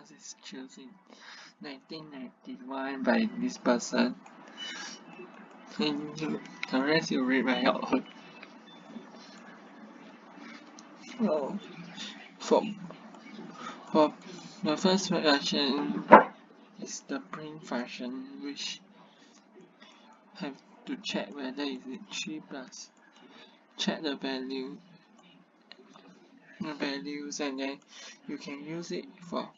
because it's chosen in 1991 by this person. And the rest you read by your own. Oh, for the first version is the print function, which have to check whether is it 3 plus. Check the values, and then you can use it for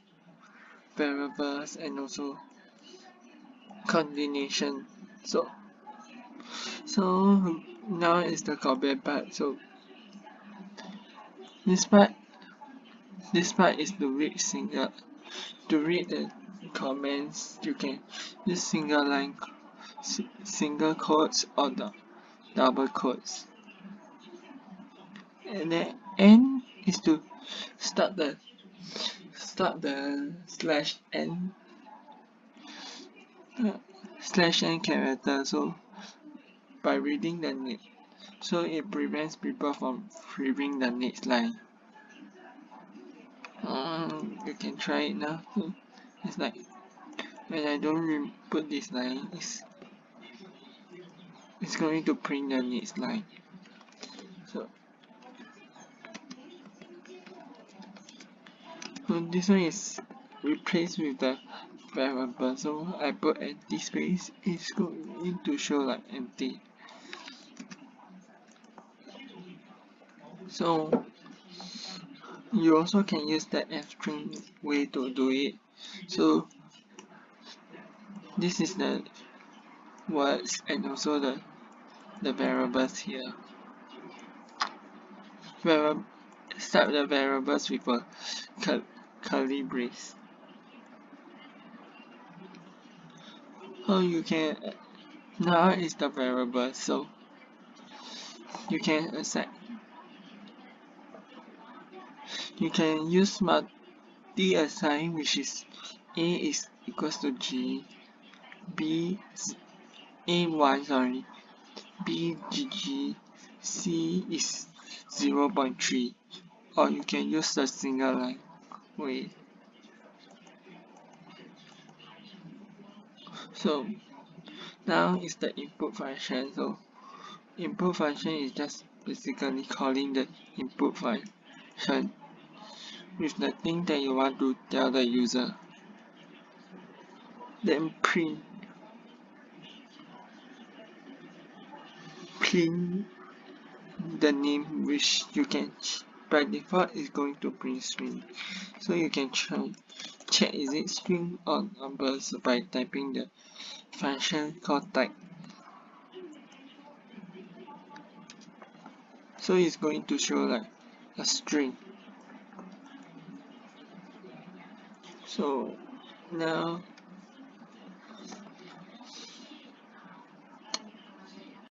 variables and also combination. So now is the copy part. So this part is to read the comments. You can use single line, single quotes or the double quotes. And then n is to start the /n character. So by reading the next, so it prevents people from reading the next line. You can try it now. It's like when I don't put this line, it's going to print the next line. So this one is replaced with the variable. So I put empty space. It's going to show like empty. So you also can use the f-string way to do it. So this is the words and also the variables here. Start the variables with a curly brace. So you can now is the variable, so you can accept. You can use multi-assign, which is A is equals to G, A1 BGG, C is 0.3, or you can use the single line way. So now is the input function. So input function is just basically calling the input function with the thing that you want to tell the user. Then print the name, which you can by default is going to print string. So you can check is it string or numbers by typing the function called type. So it's going to show like a string. So now